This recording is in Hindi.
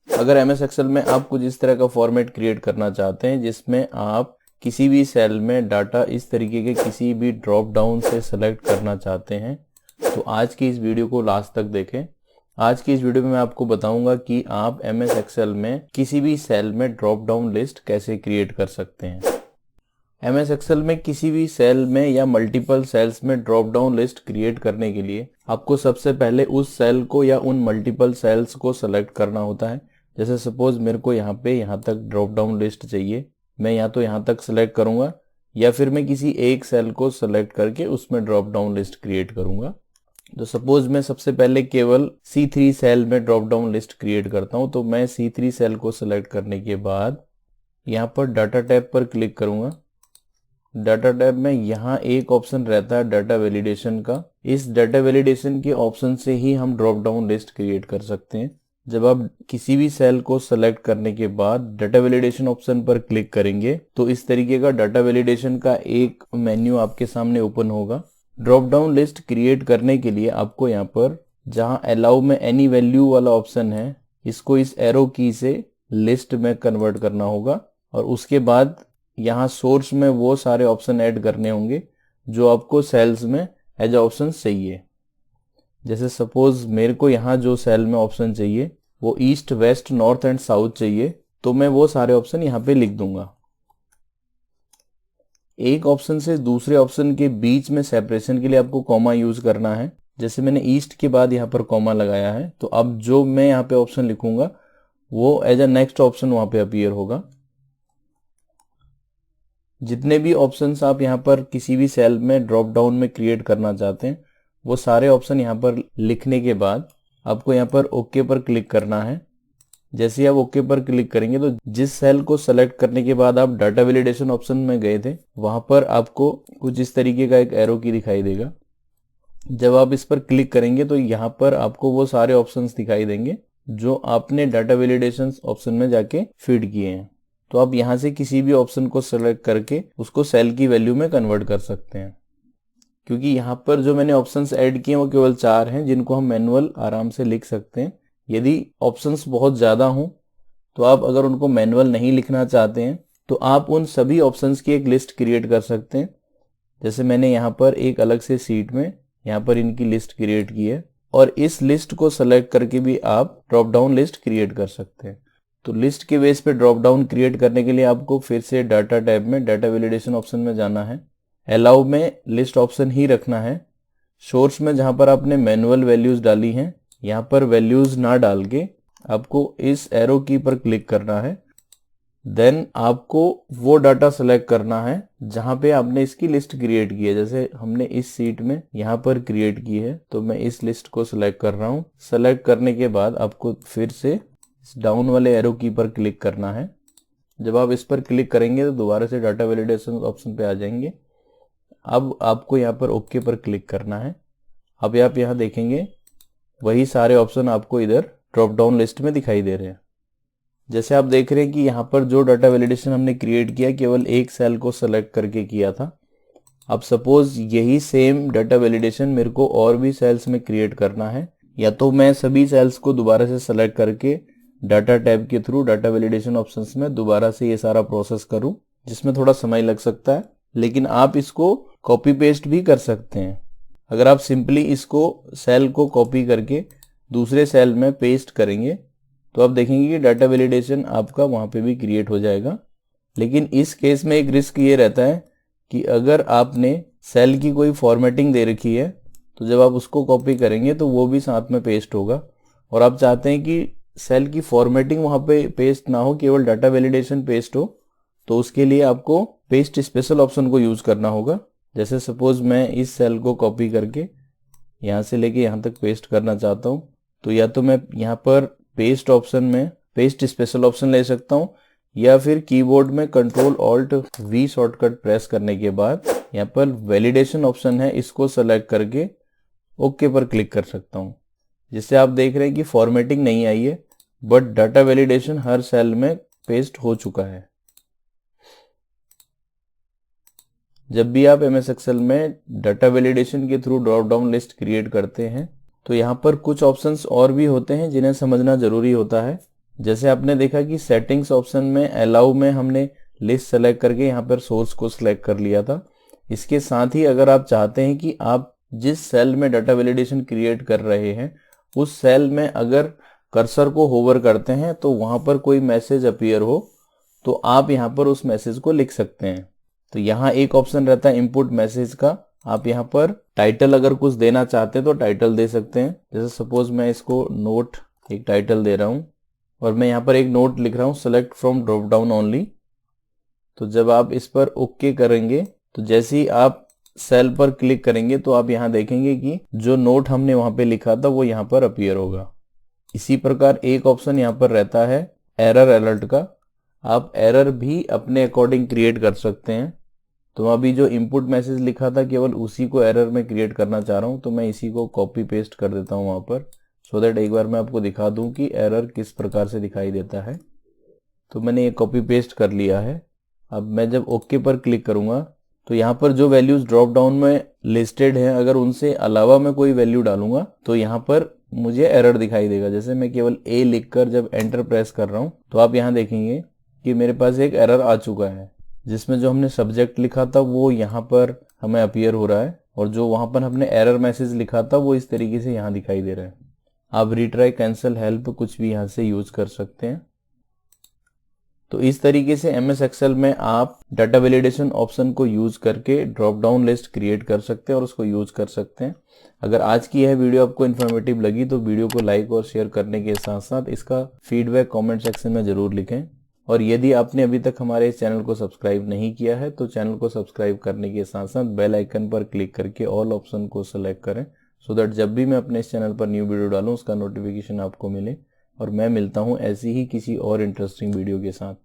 अगर एमएस एक्सेल में आप कुछ इस तरह का फॉर्मेट क्रिएट करना चाहते हैं जिसमें आप किसी भी सेल में डाटा इस तरीके के किसी भी ड्रॉप डाउन से सेलेक्ट करना चाहते हैं, तो आज की इस वीडियो को लास्ट तक देखें। आज की इस वीडियो में मैं आपको बताऊंगा कि आप एमएस एक्सेल में किसी भी सेल में ड्रॉप डाउन लिस्ट कैसे क्रिएट कर सकते हैं। एमएस एक्सेल में किसी भी सेल में या मल्टीपल सेल्स में ड्रॉप डाउन लिस्ट क्रिएट करने के लिए आपको सबसे पहले उस सेल को या उन मल्टीपल सेल्स को सेलेक्ट करना होता है। जैसे सपोज मेरे को यहाँ तक ड्रॉप डाउन लिस्ट चाहिए, मैं या तो यहाँ तक सेलेक्ट करूंगा या फिर मैं किसी एक सेल को सेलेक्ट करके उसमें ड्रॉप डाउन लिस्ट क्रिएट करूंगा। तो सपोज मैं सबसे पहले केवल C3 सेल में ड्रॉप डाउन लिस्ट क्रिएट करता हूं, तो मैं C3 सेल को सेलेक्ट करने के बाद यहाँ पर डाटा टैब पर क्लिक करूंगा। डाटा टैब में यहाँ एक ऑप्शन रहता है डाटा वैलिडेशन का। इस डाटा वैलिडेशन के ऑप्शन से ही हम ड्रॉप डाउन लिस्ट क्रिएट कर सकते हैं। जब आप किसी भी सेल को सेलेक्ट करने के बाद डाटा वैलिडेशन ऑप्शन पर क्लिक करेंगे तो इस तरीके का डाटा वैलिडेशन का एक मेन्यू आपके सामने ओपन होगा। ड्रॉप डाउन लिस्ट क्रिएट करने के लिए आपको यहाँ पर जहाँ अलाउ में एनी वैल्यू वाला ऑप्शन है, इसको इस एरो की से लिस्ट में कन्वर्ट करना होगा और उसके बाद यहाँ सोर्स में वो सारे ऑप्शन ऐड करने होंगे जो आपको सेल्स में एज ऑप्शन चाहिए। जैसे सपोज मेरे को यहाँ जो सेल में ऑप्शन चाहिए वो east, west, north and south चाहिए, तो मैं वो सारे ऑप्शन यहाँ पे लिख दूंगा। एक ऑप्शन से दूसरे ऑप्शन के बीच में सेपरेशन के लिए आपको कॉमा यूज करना है। जैसे मैंने ईस्ट के बाद यहाँ पर कॉमा लगाया है, तो अब जो मैं यहाँ पे ऑप्शन लिखूंगा वो एज अ नेक्स्ट ऑप्शन वहां पे अपीयर होगा। जितने भी ऑप्शंस आप यहाँ पर किसी भी सेल में ड्रॉप डाउन में क्रिएट करना चाहते हैं वो सारे ऑप्शन यहाँ पर लिखने के बाद आपको यहाँ पर ओके पर क्लिक करना है। जैसे ही आप ओके पर क्लिक करेंगे तो जिस सेल को सेलेक्ट करने के बाद आप डाटा वैलिडेशन ऑप्शन में गए थे वहां पर आपको कुछ इस तरीके का एक एरो की दिखाई देगा। जब आप इस पर क्लिक करेंगे तो यहाँ पर आपको वो सारे ऑप्शंस दिखाई देंगे जो आपने डाटा वैलिडेशन ऑप्शन में जाके फीड किए हैं। तो आप यहाँ से किसी भी ऑप्शन को सेलेक्ट करके उसको सेल की वैल्यू में कन्वर्ट कर सकते हैं। क्योंकि यहाँ पर जो मैंने ऑप्शंस ऐड किए वो केवल 4 हैं जिनको हम मैनुअल आराम से लिख सकते हैं। यदि ऑप्शंस बहुत ज़्यादा हों तो आप अगर उनको मैनुअल नहीं लिखना चाहते हैं तो आप उन सभी ऑप्शंस की एक लिस्ट क्रिएट कर सकते हैं। जैसे मैंने यहाँ पर एक अलग से सीट में यहाँ पर इनकी लिस्ट क्रिएट की है और इस लिस्ट को सेलेक्ट करके भी आप ड्रॉप डाउन लिस्ट क्रिएट कर सकते हैं। तो लिस्ट के बेस पे ड्रॉप डाउन क्रिएट करने के लिए आपको फिर से डाटा टैब में डाटा वैलिडेशन ऑप्शन में जाना है। अलाउ में लिस्ट ऑप्शन ही रखना है। सोर्स में जहां पर आपने मैनुअल वैल्यूज डाली हैं यहां पर वैल्यूज ना डाल के आपको इस एरो की पर क्लिक करना है। देन आपको वो डाटा सेलेक्ट करना है जहां पे आपने इसकी लिस्ट क्रिएट की है। जैसे हमने इस सीट में यहाँ पर क्रिएट की है तो मैं इस लिस्ट को सिलेक्ट कर रहा हूँ। सेलेक्ट करने के बाद आपको फिर से डाउन वाले एरो की पर क्लिक करना है। जब आप इस पर क्लिक करेंगे तो दोबारा से डाटा वैलिडेशन ऑप्शन पे आ जाएंगे। अब आपको यहाँ पर ओके पर क्लिक करना है। अब आप यहाँ देखेंगे वही सारे ऑप्शन आपको इधर ड्रॉप डाउन लिस्ट में दिखाई दे रहे हैं। जैसे आप देख रहे हैं कि यहाँ पर जो डाटा वैलिडेशन हमने क्रिएट किया केवल एक सेल को सेलेक्ट करके किया था। अब सपोज यही सेम डाटा वैलिडेशन मेरे को और भी सेल्स में क्रिएट करना है, या तो मैं सभी सेल्स को दोबारा से सेलेक्ट करके डाटा टैब के थ्रू डाटा वैलिडेशन ऑप्शंस में दोबारा से ये सारा प्रोसेस करूं, जिसमें थोड़ा समय लग सकता है, लेकिन आप इसको कॉपी पेस्ट भी कर सकते हैं। अगर आप सिंपली इसको सेल को कॉपी करके दूसरे सेल में पेस्ट करेंगे तो आप देखेंगे कि डाटा वैलिडेशन आपका वहां पे भी क्रिएट हो जाएगा। लेकिन इस केस में एक रिस्क ये रहता है कि अगर आपने सेल की कोई फॉर्मेटिंग दे रखी है तो जब आप उसको कॉपी करेंगे तो वो भी साथ में पेस्ट होगा, और आप चाहते हैं कि सेल की फॉर्मेटिंग वहां पे पेस्ट ना हो, केवल डाटा वैलिडेशन पेस्ट हो, तो उसके लिए आपको पेस्ट स्पेशल ऑप्शन को यूज करना होगा। जैसे सपोज मैं इस सेल को कॉपी करके यहाँ से लेके यहाँ तक पेस्ट करना चाहता हूँ, तो या तो मैं यहाँ पर पेस्ट ऑप्शन में पेस्ट स्पेशल ऑप्शन ले सकता हूँ या फिर कीबोर्ड में Ctrl+Alt+V शॉर्टकट प्रेस करने के बाद यहाँ पर वैलिडेशन ऑप्शन है, इसको सेलेक्ट करके ओके पर क्लिक कर सकता हूँ। जिससे आप देख रहे हैं कि फॉर्मेटिंग नहीं आई है बट डाटा वैलिडेशन हर सेल में पेस्ट हो चुका है। जब भी आप एमएस एक्सेल में डाटा वैलिडेशन के through drop down list create करते हैं तो यहाँ पर कुछ ऑप्शंस और भी होते हैं जिन्हें समझना जरूरी होता है। जैसे आपने देखा कि सेटिंग्स ऑप्शन में अलाउ में हमने लिस्ट सेलेक्ट करके यहाँ पर सोर्स को सिलेक्ट कर लिया था। इसके साथ ही अगर आप चाहते हैं कि आप जिस सेल में डाटा वैलिडेशन क्रिएट कर रहे हैं उस सेल में अगर कर्सर को होवर करते हैं तो वहां पर कोई मैसेज अपीयर हो तो आप यहाँ पर उस मैसेज को लिख सकते हैं। तो यहाँ एक ऑप्शन रहता है इनपुट मैसेज का। आप यहाँ पर टाइटल अगर कुछ देना चाहते हैं तो टाइटल दे सकते हैं। जैसे सपोज मैं इसको नोट एक टाइटल दे रहा हूं और मैं यहाँ पर एक नोट लिख रहा हूं select from drop down only. तो जब आप इस पर ओके करेंगे तो जैसे ही आप सेल पर क्लिक करेंगे तो आप यहाँ देखेंगे कि जो नोट हमने वहां पे लिखा था वो यहाँ पर अपीयर होगा। इसी प्रकार एक ऑप्शन यहाँ पर रहता है एरर अलर्ट का। आप एरर भी अपने अकॉर्डिंग क्रिएट कर सकते हैं। तो अभी जो इनपुट मैसेज लिखा था केवल उसी को एरर में क्रिएट करना चाह रहा हूं, तो मैं इसी को कॉपी पेस्ट कर देता हूं वहां पर, सो दैट एक बार मैं आपको दिखा दूं कि एरर किस प्रकार से दिखाई देता है। तो मैंने ये कॉपी पेस्ट कर लिया है। अब मैं जब ओके पर क्लिक करूंगा तो यहाँ पर जो वैल्यूज ड्रॉप डाउन में लिस्टेड है अगर उनसे अलावा मैं कोई वैल्यू डालूंगा तो यहाँ पर मुझे एरर दिखाई देगा। जैसे मैं केवल ए लिखकर जब एंटर प्रेस कर रहा हूँ तो आप यहाँ देखेंगे कि मेरे पास एक एरर आ चुका है जिसमें जो हमने सब्जेक्ट लिखा था वो यहाँ पर हमें अपीयर हो रहा है और जो वहां पर हमने एरर मैसेज लिखा था वो इस तरीके से यहाँ दिखाई दे रहा है। आप रिट्राई कैंसिल हेल्प कुछ भी यहाँ से यूज कर सकते हैं। तो इस तरीके से एमएस एक्सेल में आप डाटा वैलिडेशन ऑप्शन को यूज करके ड्रॉप डाउन लिस्ट क्रिएट कर सकते हैं और उसको यूज कर सकते हैं। अगर आज की यह वीडियो आपको इन्फॉर्मेटिव लगी तो वीडियो को लाइक और शेयर करने के साथ साथ इसका फीडबैक कमेंट सेक्शन में जरूर लिखें। और यदि आपने अभी तक हमारे इस चैनल को सब्सक्राइब नहीं किया है तो चैनल को सब्सक्राइब करने के साथ साथ बेल आइकन पर क्लिक करके ऑल ऑप्शन को सेलेक्ट करें, सो दैट जब भी मैं अपने इस चैनल पर न्यू वीडियो डालूं उसका नोटिफिकेशन आपको मिले। और मैं मिलता हूं ऐसी ही किसी और इंटरेस्टिंग वीडियो के साथ।